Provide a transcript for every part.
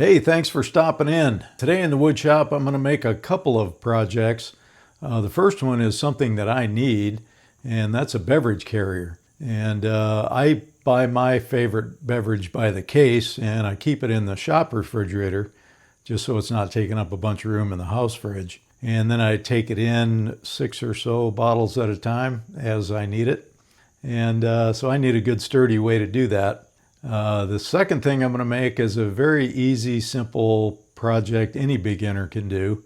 Hey, thanks for stopping in. Today in the wood shop, I'm going to make a couple of projects. The first one is something that I need, and that's a beverage carrier. And I buy my favorite beverage by the case, and I keep it in the shop refrigerator just so it's not taking up a bunch of room in the house fridge. And then I take it in 6 or so bottles at a time as I need it. And so I need a good sturdy way to do that. The second thing I'm going to make is a very easy, simple project any beginner can do,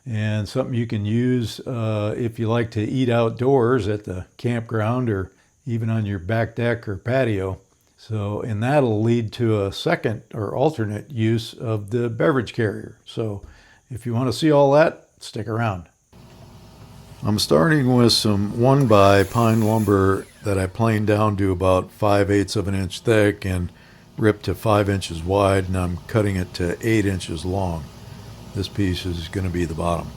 and something you can use if you like to eat outdoors at the campground or even on your back deck or patio. And that'll lead to a second or alternate use of the beverage carrier. So if you want to see all that, stick around. I'm starting with some 1x pine lumber that I planed down to about 5/8 of an inch thick and ripped to 5 inches wide, and I'm cutting it to 8 inches long. This piece is going to be the bottom.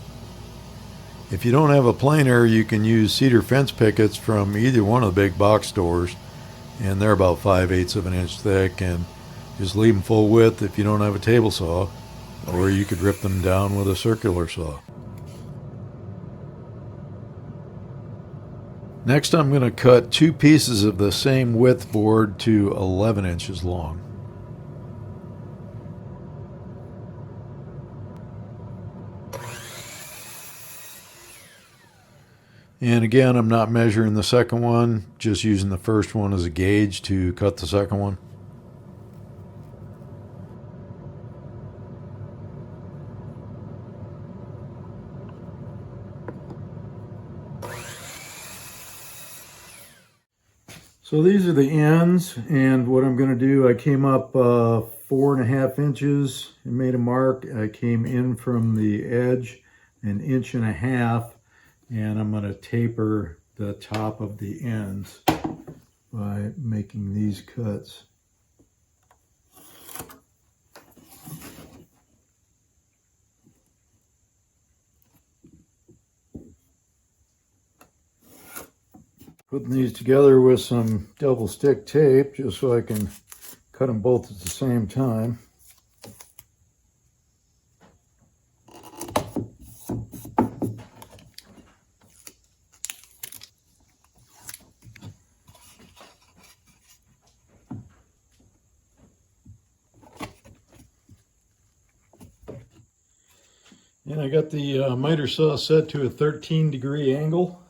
If you don't have a planer, you can use cedar fence pickets from either one of the big box stores, and they're about 5/8 of an inch thick, and just leave them full width if you don't have a table saw, or you could rip them down with a circular saw. Next, I'm going to cut 2 pieces of the same width board to 11 inches long. And again, I'm not measuring the second one, just using the first one as a gauge to cut the second one. So these are the ends, and what I'm going to do, I came up 4.5 inches and made a mark. I came in from the edge 1.5 inches, and I'm going to taper the top of the ends by making these cuts. Putting these together with some double stick tape just so I can cut them both at the same time. And I got the miter saw set to a 13-degree angle,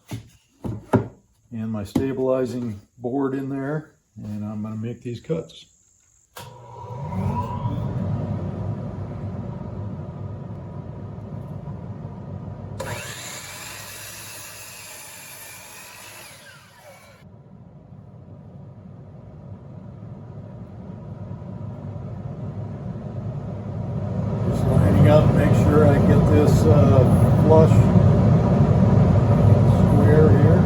and my stabilizing board in there, and I'm going to make these cuts. Just lining up, make sure I get this flush square here.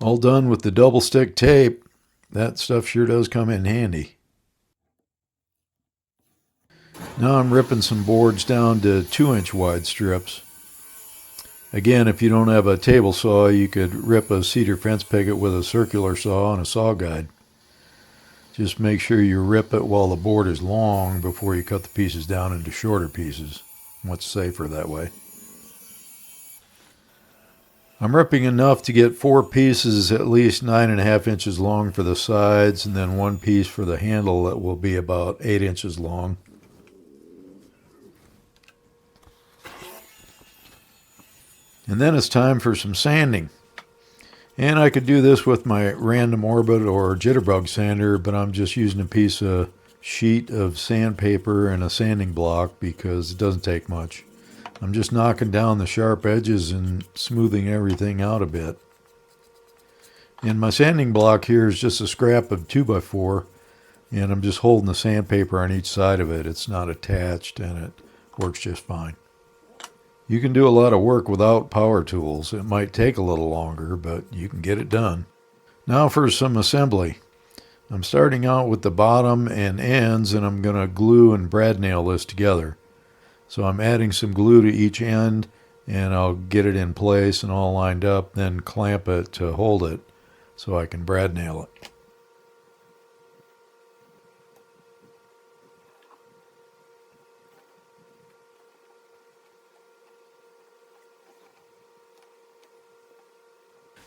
All done with the double stick tape. That stuff sure does come in handy. Now I'm ripping some boards down to 2-inch wide strips. Again, if you don't have a table saw, you could rip a cedar fence picket with a circular saw and a saw guide. Just make sure you rip it while the board is long before you cut the pieces down into shorter pieces. Much safer that way. I'm ripping enough to get 4 pieces at least 9.5 inches long for the sides, and then 1 piece for the handle that will be about 8 inches long. And then it's time for some sanding. And I could do this with my random orbit or jitterbug sander, but I'm just using a piece of sheet of sandpaper and a sanding block because it doesn't take much. I'm just knocking down the sharp edges and smoothing everything out a bit. And my sanding block here is just a scrap of 2x4, and I'm just holding the sandpaper on each side of it. It's not attached, and it works just fine. You can do a lot of work without power tools. It might take a little longer, but you can get it done. Now for some assembly. I'm starting out with the bottom and ends, and I'm going to glue and brad nail this together. So I'm adding some glue to each end, and I'll get it in place and all lined up, then clamp it to hold it so I can brad nail it.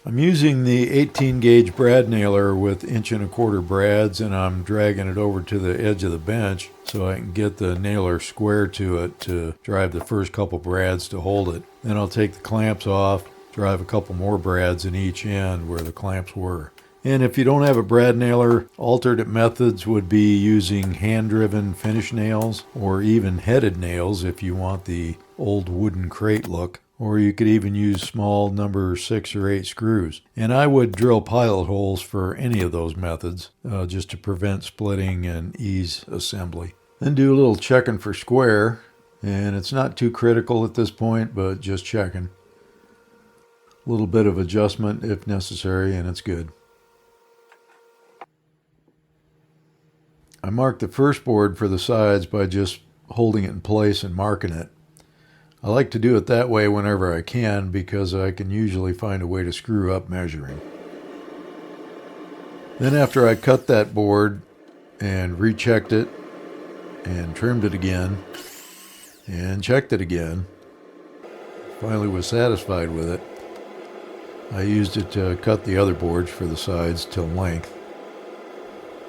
I'm using the 18 gauge brad nailer with 1¼ brads, and I'm dragging it over to the edge of the bench so I can get the nailer square to it to drive the first couple brads to hold it. Then I'll take the clamps off, drive a couple more brads in each end where the clamps were. And if you don't have a brad nailer, alternate methods would be using hand-driven finish nails or even headed nails if you want the old wooden crate look. Or you could even use small number 6 or 8 screws. And I would drill pilot holes for any of those methods just to prevent splitting and ease assembly. Then do a little checking for square, and it's not too critical at this point, but just checking. A little bit of adjustment if necessary, and it's good. I marked the first board for the sides by just holding it in place and marking it. I like to do it that way whenever I can because I can usually find a way to screw up measuring. Then after I cut that board and rechecked it and trimmed it again and checked it again, finally was satisfied with it, I used it to cut the other boards for the sides to length,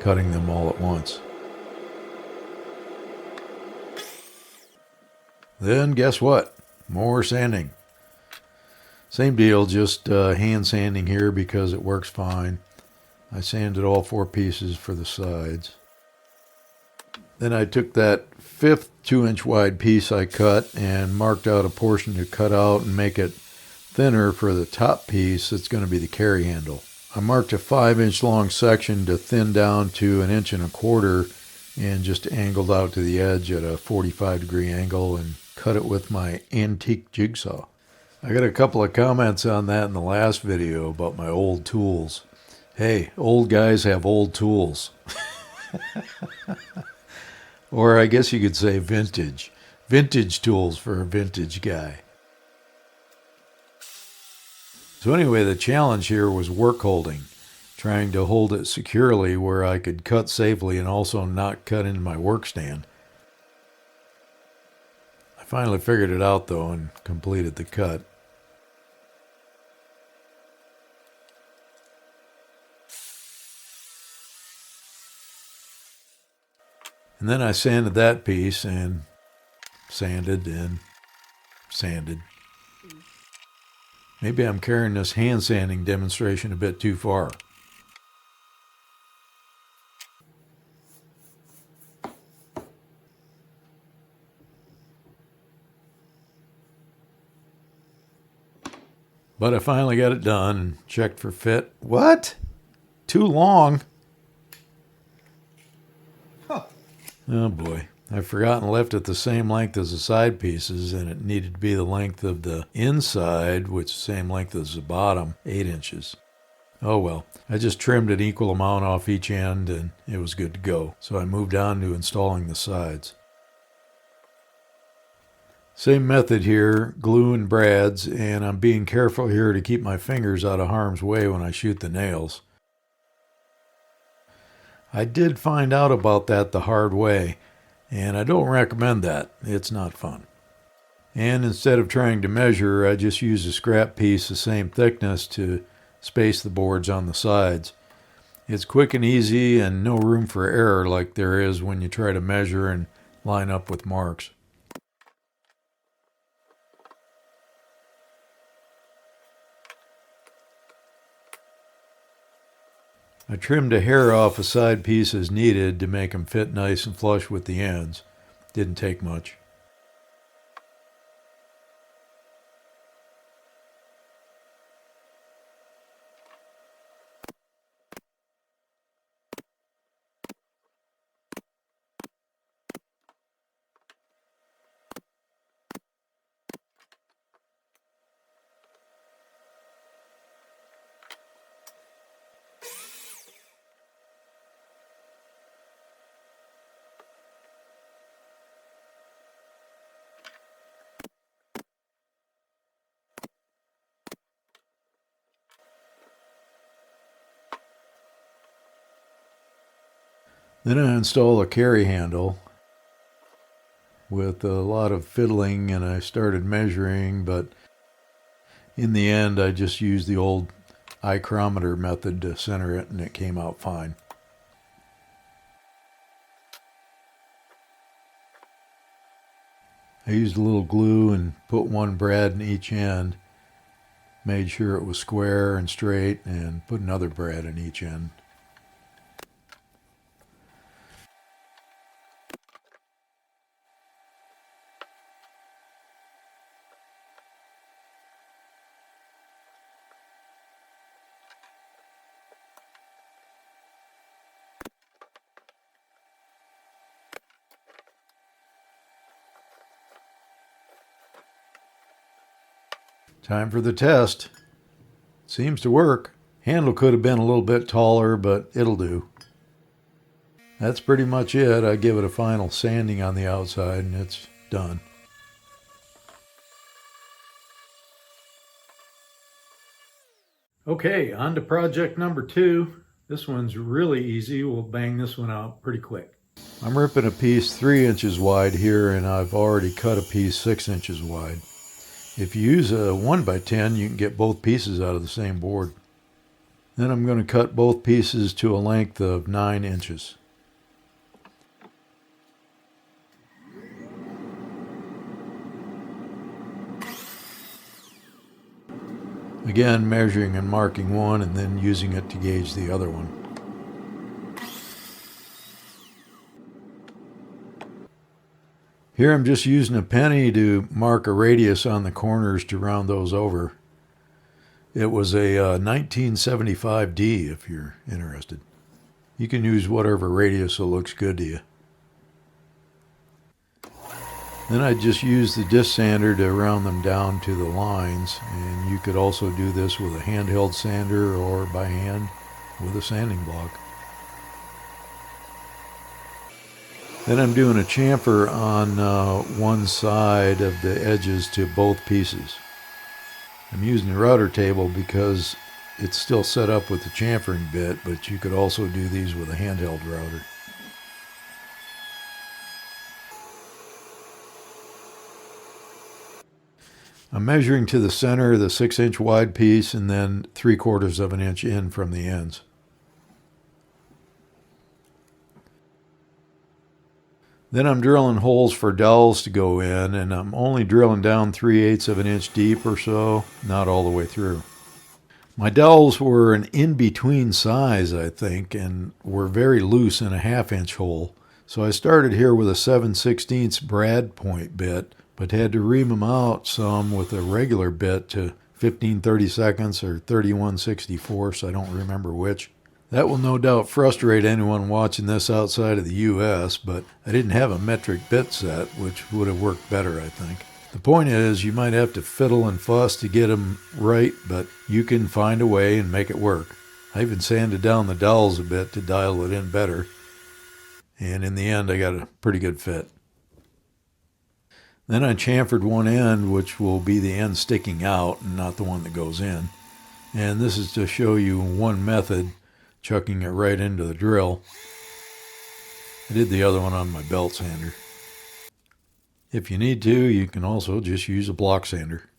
cutting them all at once. Then guess what? More sanding. Same deal, just hand sanding here because it works fine. I sanded all 4 pieces for the sides. Then I took that 5th 2-inch wide piece I cut and marked out a portion to cut out and make it thinner for the top piece that's going to be the carry handle. I marked a 5-inch long section to thin down to 1¼ inch and just angled out to the edge at a 45-degree angle and cut it with my antique jigsaw. I got a couple of comments on that in the last video about my old tools. Hey, old guys have old tools. Or I guess you could say vintage. Vintage tools for a vintage guy. So anyway, the challenge here was work holding, trying to hold it securely where I could cut safely and also not cut into my work stand. I finally figured it out though and completed the cut. And then I sanded that piece and sanded and sanded. Maybe I'm carrying this hand sanding demonstration a bit too far. But I finally got it done and checked for fit. What? Too long? Huh. Oh boy. I've forgotten left it the same length as the side pieces, and it needed to be the length of the inside, which is the same length as the bottom, 8 inches. Oh well, I just trimmed an equal amount off each end and it was good to go. So I moved on to installing the sides. Same method here, glue and brads, and I'm being careful here to keep my fingers out of harm's way when I shoot the nails. I did find out about that the hard way, and I don't recommend that. It's not fun. And instead of trying to measure, I just used a scrap piece the same thickness to space the boards on the sides. It's quick and easy and no room for error like there is when you try to measure and line up with marks. I trimmed a hair off a side piece as needed to make them fit nice and flush with the ends. Didn't take much. Then I installed a carry handle with a lot of fiddling, and I started measuring, but in the end I just used the old micrometer method to center it, and it came out fine. I used a little glue and put one brad in each end, made sure it was square and straight, and put another brad in each end. Time for the test. Seems to work. Handle could have been a little bit taller, but it'll do. That's pretty much it. I give it a final sanding on the outside and it's done. Okay, on to project number 2. This one's really easy. We'll bang this one out pretty quick. I'm ripping a piece 3 inches wide here, and I've already cut a piece 6 inches wide. If you use a 1x10, you can get both pieces out of the same board. Then I'm going to cut both pieces to a length of 9 inches. Again, measuring and marking one and then using it to gauge the other one. Here I'm just using a penny to mark a radius on the corners to round those over. It was a 1975D if you're interested. You can use whatever radius that looks good to you. Then I just use the disc sander to round them down to the lines, and you could also do this with a handheld sander or by hand with a sanding block. Then I'm doing a chamfer on one side of the edges to both pieces. I'm using the router table because it's still set up with the chamfering bit, but you could also do these with a handheld router. I'm measuring to the center of the 6 inch wide piece and then 3/4 of an inch in from the ends. Then I'm drilling holes for dowels to go in, and I'm only drilling down 3/8 of an inch deep or so, not all the way through. My dowels were an in-between size, I think, and were very loose in a 1/2 inch hole. So I started here with a 7/16 brad point bit, but had to ream them out some with a regular bit to 15/32 or 31/64, I don't remember which. That will no doubt frustrate anyone watching this outside of the US, but I didn't have a metric bit set, which would have worked better, I think. The point is, you might have to fiddle and fuss to get them right, but you can find a way and make it work. I even sanded down the dowels a bit to dial it in better, and in the end I got a pretty good fit. Then I chamfered one end, which will be the end sticking out and not the one that goes in. And this is to show you one method, chucking it right into the drill. I did the other one on my belt sander. If you need to, you can also just use a block sander.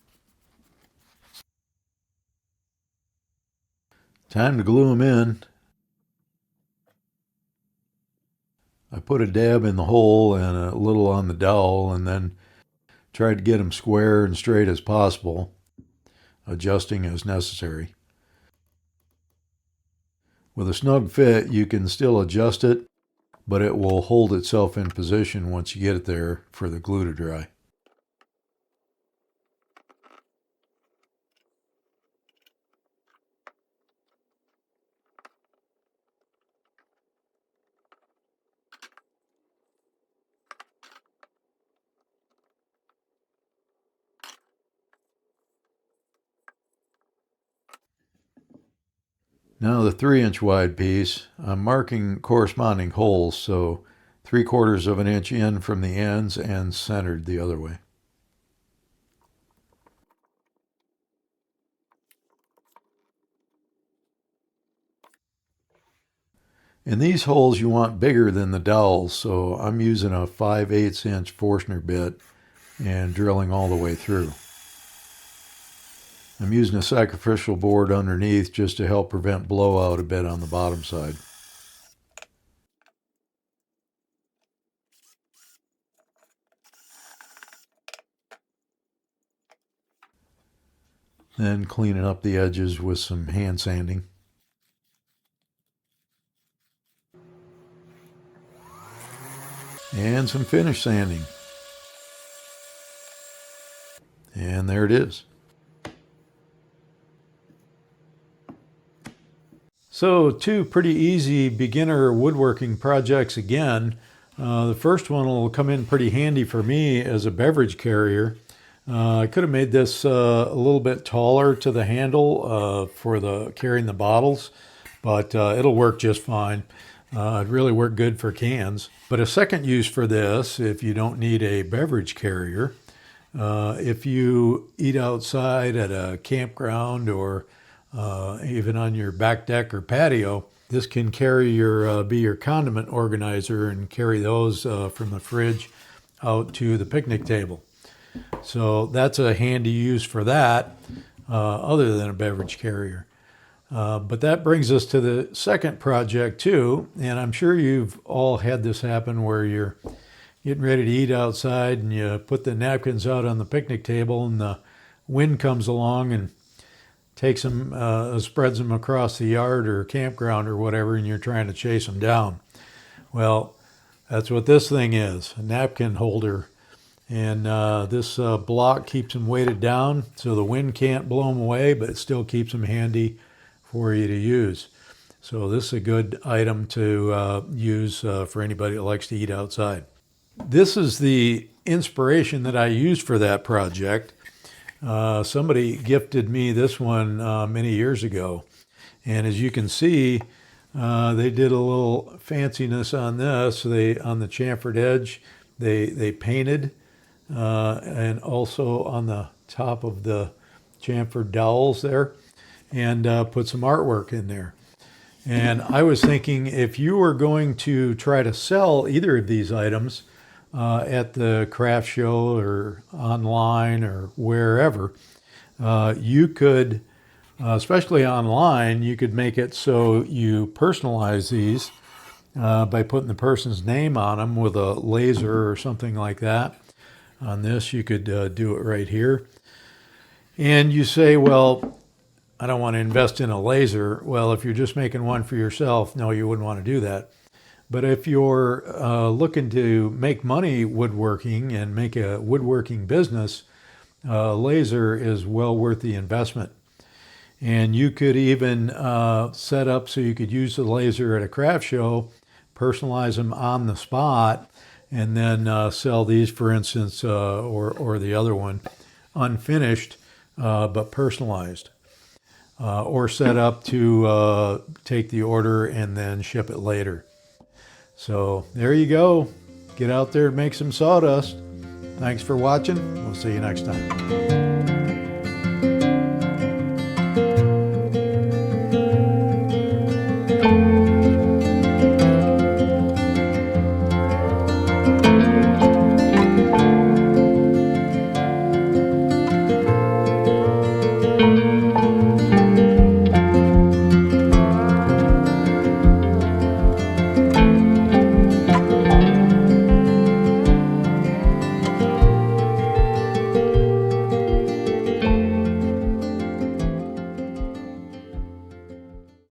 Time to glue them in. I put a dab in the hole and a little on the dowel, and then tried to get them square and straight as possible, adjusting as necessary. With a snug fit, you can still adjust it, but it will hold itself in position once you get it there for the glue to dry. Now the 3 inch wide piece, I'm marking corresponding holes, so 3/4 of an inch in from the ends and centered the other way. And these holes you want bigger than the dowels, so I'm using a 5/8 inch Forstner bit and drilling all the way through. I'm using a sacrificial board underneath just to help prevent blowout a bit on the bottom side. Then cleaning up the edges with some hand sanding. And some finish sanding. And there it is. So two pretty easy beginner woodworking projects again. The first one will come in pretty handy for me as a beverage carrier. I could have made this a little bit taller to the handle for the carrying the bottles, but it'll work just fine. It really worked good for cans. But a second use for this, if you don't need a beverage carrier, if you eat outside at a campground or even on your back deck or patio, this can carry be your condiment organizer and carry those from the fridge out to the picnic table. So that's a handy use for that, other than a beverage carrier. But that brings us to the second project too, and I'm sure you've all had this happen where you're getting ready to eat outside and you put the napkins out on the picnic table and the wind comes along and takes them, spreads them across the yard or campground or whatever, and you're trying to chase them down. Well, that's what this thing is, a napkin holder. And this block keeps them weighted down so the wind can't blow them away, but it still keeps them handy for you to use. So this is a good item to use for anybody that likes to eat outside. This is the inspiration that I used for that project. Somebody gifted me this one many years ago. And as you can see, they did a little fanciness on this. On the chamfered edge, they painted, and also on the top of the chamfered dowels there, and put some artwork in there. And I was thinking, if you were going to try to sell either of these items at the craft show or online or wherever, you could, especially online, you could make it so you personalize these by putting the person's name on them with a laser or something like that. On this, you could do it right here. And you say, well, I don't want to invest in a laser. Well, if you're just making one for yourself, no, you wouldn't want to do that. But if you're looking to make money woodworking and make a woodworking business, laser is well worth the investment. And you could even set up so you could use the laser at a craft show, personalize them on the spot, and then sell these, for instance, or the other one, unfinished but personalized. Or set up to take the order and then ship it later. So there you go. Get out there and make some sawdust. Thanks for watching. We'll see you next time.